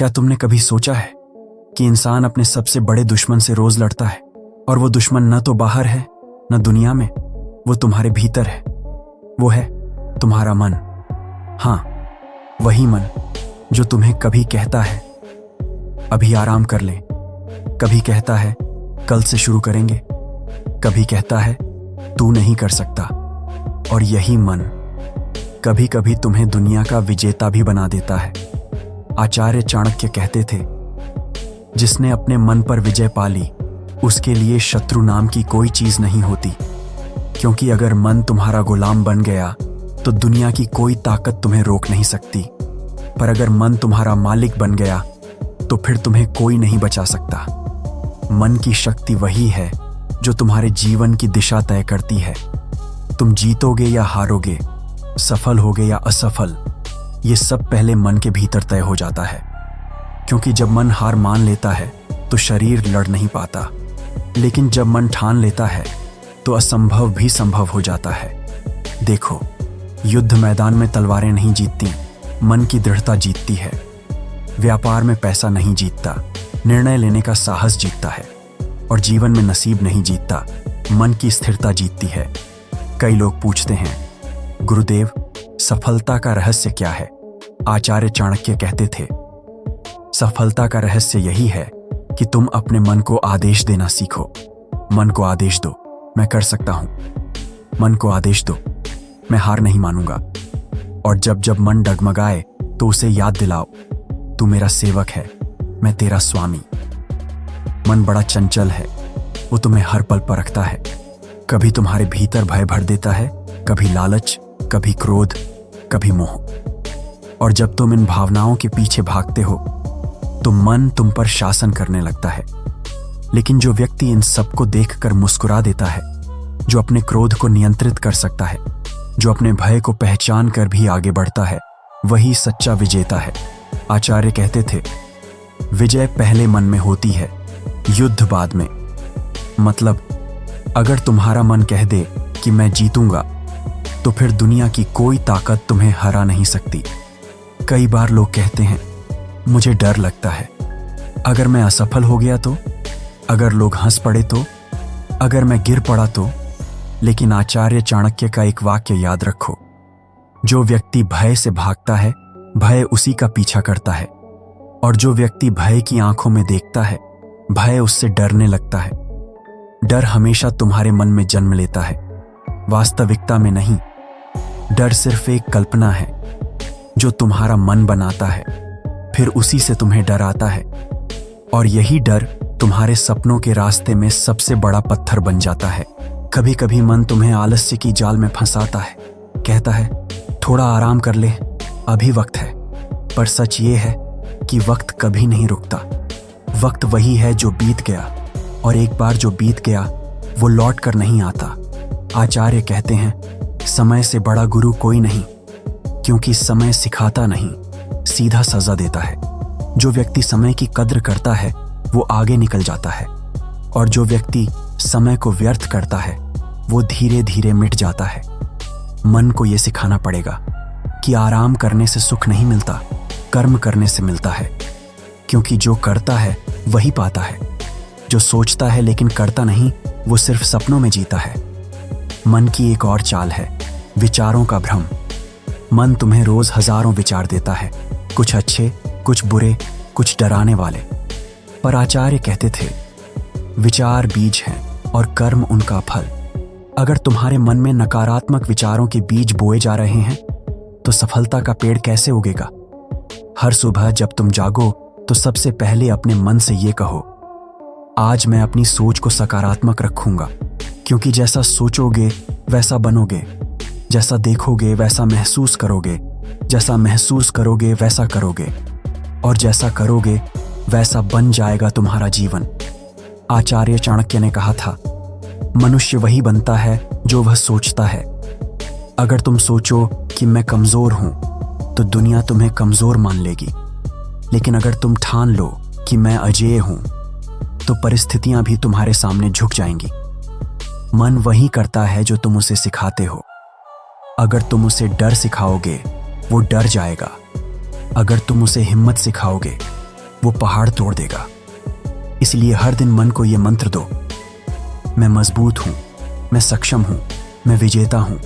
क्या तुमने कभी सोचा है कि इंसान अपने सबसे बड़े दुश्मन से रोज लड़ता है, और वो दुश्मन न तो बाहर है न दुनिया में, वो तुम्हारे भीतर है। वो है तुम्हारा मन। हाँ, वही मन जो तुम्हें कभी कहता है अभी आराम कर ले, कभी कहता है कल से शुरू करेंगे, कभी कहता है तू नहीं कर सकता। और यही मन कभी कभी तुम्हें दुनिया का विजेता भी बना देता है। आचार्य चाणक्य कहते थे, जिसने अपने मन पर विजय पा ली उसके लिए शत्रु नाम की कोई चीज नहीं होती, क्योंकि अगर मन तुम्हारा गुलाम बन गया तो दुनिया की कोई ताकत तुम्हें रोक नहीं सकती। पर अगर मन तुम्हारा मालिक बन गया तो फिर तुम्हें कोई नहीं बचा सकता। मन की शक्ति वही है जो तुम्हारे जीवन की दिशा तय करती है। तुम जीतोगे या हारोगे, सफल होगे या असफल, ये सब पहले मन के भीतर तय हो जाता है। क्योंकि जब मन हार मान लेता है तो शरीर लड़ नहीं पाता, लेकिन जब मन ठान लेता है तो असंभव भी संभव हो जाता है। देखो, युद्ध मैदान में तलवारें नहीं जीतती, मन की दृढ़ता जीतती है। व्यापार में पैसा नहीं जीतता, निर्णय लेने का साहस जीतता है। और जीवन में नसीब नहीं जीतता, मन की स्थिरता जीतती है। कई लोग पूछते हैं, गुरुदेव, सफलता का रहस्य क्या है? आचार्य चाणक्य कहते थे, सफलता का रहस्य यही है कि तुम अपने मन को आदेश देना सीखो। मन को आदेश दो, मैं कर सकता हूं। मन को आदेश दो, मैं हार नहीं मानूंगा। और जब जब मन डगमगाए तो उसे याद दिलाओ, तू मेरा सेवक है, मैं तेरा स्वामी। मन बड़ा चंचल है, वो तुम्हें हर पल पर रखता है। कभी तुम्हारे भीतर भय भर देता है, कभी लालच, कभी क्रोध, कभी मोह। और जब तुम इन भावनाओं के पीछे भागते हो तो मन तुम पर शासन करने लगता है। लेकिन जो व्यक्ति इन सबको देखकर मुस्कुरा देता है, जो अपने क्रोध को नियंत्रित कर सकता है, जो अपने भय को पहचान कर भी आगे बढ़ता है, वही सच्चा विजेता है। आचार्य कहते थे, विजय पहले मन में होती है, युद्ध बाद में। मतलब अगर तुम्हारा मन कह दे कि मैं जीतूंगा तो फिर दुनिया की कोई ताकत तुम्हें हरा नहीं सकती। कई बार लोग कहते हैं, मुझे डर लगता है, अगर मैं असफल हो गया तो, अगर लोग हंस पड़े तो, अगर मैं गिर पड़ा तो। लेकिन आचार्य चाणक्य का एक वाक्य याद रखो, जो व्यक्ति भय से भागता है, भय उसी का पीछा करता है। और जो व्यक्ति भय की आंखों में देखता है, भय उससे डरने लगता है। डर हमेशा तुम्हारे मन में जन्म लेता है, वास्तविकता में नहीं। डर सिर्फ एक कल्पना है जो तुम्हारा मन बनाता है, फिर उसी से तुम्हें डर आता है। और यही डर तुम्हारे सपनों के रास्ते में सबसे बड़ा पत्थर बन जाता है। कभी कभी मन तुम्हें आलस्य की जाल में फंसाता है, कहता है थोड़ा आराम कर ले, अभी वक्त है। पर सच ये है कि वक्त कभी नहीं रुकता। वक्त वही है जो बीत गया, और एक बार जो बीत गया वो लौट कर नहीं आता। आचार्य कहते हैं, समय से बड़ा गुरु कोई नहीं, क्योंकि समय सिखाता नहीं, सीधा सजा देता है। जो व्यक्ति समय की कद्र करता है वो आगे निकल जाता है, और जो व्यक्ति समय को व्यर्थ करता है वो धीरे धीरे मिट जाता है। मन को यह सिखाना पड़ेगा कि आराम करने से सुख नहीं मिलता, कर्म करने से मिलता है। क्योंकि जो करता है वही पाता है, जो सोचता है लेकिन करता नहीं, वो सिर्फ सपनों में जीता है। मन की एक और चाल है, विचारों का भ्रम। मन तुम्हें रोज हजारों विचार देता है, कुछ अच्छे, कुछ बुरे, कुछ डराने वाले। पर आचार्य कहते थे, विचार बीज हैं और कर्म उनका फल। अगर तुम्हारे मन में नकारात्मक विचारों के बीज बोए जा रहे हैं तो सफलता का पेड़ कैसे उगेगा? हर सुबह जब तुम जागो तो सबसे पहले अपने मन से ये कहो, आज मैं अपनी सोच को सकारात्मक रखूंगा। क्योंकि जैसा सोचोगे वैसा बनोगे, जैसा देखोगे वैसा महसूस करोगे, जैसा महसूस करोगे वैसा करोगे, और जैसा करोगे वैसा बन जाएगा तुम्हारा जीवन। आचार्य चाणक्य ने कहा था, मनुष्य वही बनता है जो वह सोचता है। अगर तुम सोचो कि मैं कमजोर हूं तो दुनिया तुम्हें कमजोर मान लेगी। लेकिन अगर तुम ठान लो कि मैं अजेय हूं तो परिस्थितियां भी तुम्हारे सामने झुक जाएंगी। मन वही करता है जो तुम उसे सिखाते हो। अगर तुम उसे डर सिखाओगे वो डर जाएगा, अगर तुम उसे हिम्मत सिखाओगे वो पहाड़ तोड़ देगा। इसलिए हर दिन मन को ये मंत्र दो, मैं मजबूत हूं, मैं सक्षम हूं, मैं विजेता हूं।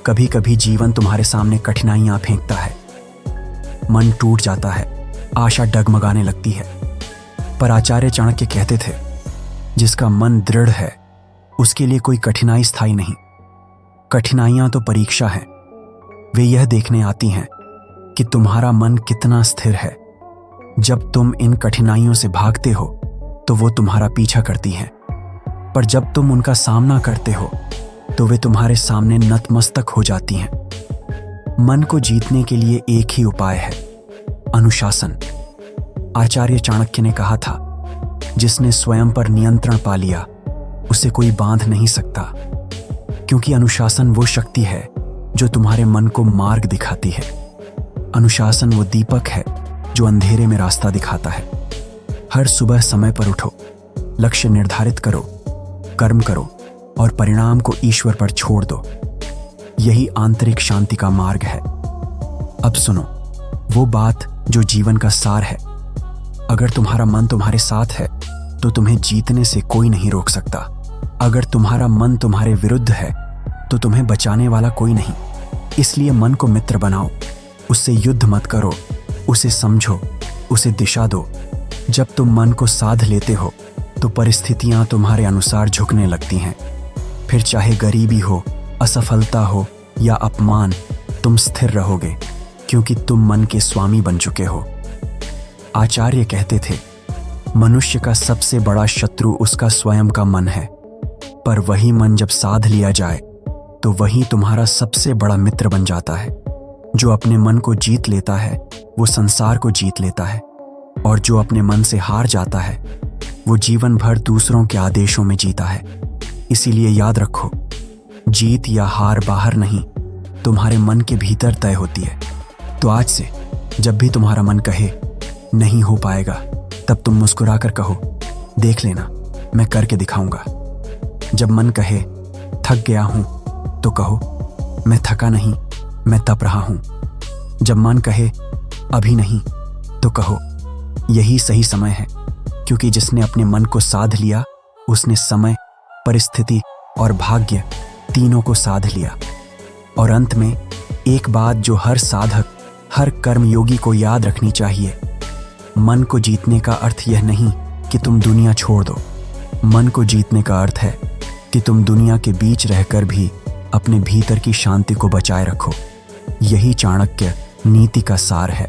कभी कभी जीवन तुम्हारे सामने कठिनाइयां फेंकता है, मन टूट जाता है, आशा डगमगाने लगती है। पर आचार्य चाणक्य कहते थे, जिसका मन दृढ़ है उसके लिए कोई कठिनाई स्थायी नहीं। कठिनाइयां तो परीक्षा है, वे यह देखने आती हैं कि तुम्हारा मन कितना स्थिर है। जब तुम इन कठिनाइयों से भागते हो तो वो तुम्हारा पीछा करती हैं, पर जब तुम उनका सामना करते हो तो वे तुम्हारे सामने नतमस्तक हो जाती हैं। मन को जीतने के लिए एक ही उपाय है, अनुशासन। आचार्य चाणक्य ने कहा था, जिसने स्वयं पर नियंत्रण पा लिया उसे कोई बांध नहीं सकता, क्योंकि अनुशासन वो शक्ति है जो तुम्हारे मन को मार्ग दिखाती है। अनुशासन वो दीपक है जो अंधेरे में रास्ता दिखाता है। हर सुबह समय पर उठो, लक्ष्य निर्धारित करो, कर्म करो और परिणाम को ईश्वर पर छोड़ दो। यही आंतरिक शांति का मार्ग है। अब सुनो वो बात जो जीवन का सार है। अगर तुम्हारा मन तुम्हारे साथ है तो तुम्हें जीतने से कोई नहीं रोक सकता। अगर तुम्हारा मन तुम्हारे विरुद्ध है तो तुम्हें बचाने वाला कोई नहीं। इसलिए मन को मित्र बनाओ, उससे युद्ध मत करो, उसे समझो, उसे दिशा दो। जब तुम मन को साध लेते हो तो परिस्थितियां तुम्हारे अनुसार झुकने लगती हैं। फिर चाहे गरीबी हो, असफलता हो या अपमान, तुम स्थिर रहोगे, क्योंकि तुम मन के स्वामी बन चुके हो। आचार्य कहते थे, मनुष्य का सबसे बड़ा शत्रु उसका स्वयं का मन है, पर वही मन जब साध लिया जाए तो वही तुम्हारा सबसे बड़ा मित्र बन जाता है। जो अपने मन को जीत लेता है वो संसार को जीत लेता है, और जो अपने मन से हार जाता है वो जीवन भर दूसरों के आदेशों में जीता है। इसीलिए याद रखो, जीत या हार बाहर नहीं, तुम्हारे मन के भीतर तय होती है। तो आज से जब भी तुम्हारा मन कहे नहीं हो पाएगा, तब तुम मुस्कुराकर कहो, देख लेना मैं करके दिखाऊंगा। जब मन कहे थक गया हूं तो कहो, मैं थका नहीं, मैं तप रहा हूं। जब मन कहे अभी नहीं तो कहो, यही सही समय है, क्योंकि जिसने अपने मन को साध लिया उसने समय, परिस्थिति और भाग्य तीनों को साध लिया। और अंत में एक बात जो हर साधक, हर कर्मयोगी को याद रखनी चाहिए, मन को जीतने का अर्थ यह नहीं कि तुम दुनिया छोड़ दो। मन को जीतने का अर्थ है कि तुम दुनिया के बीच रहकर भी अपने भीतर की शांति को बचाए रखो। यही चाणक्य नीति का सार है।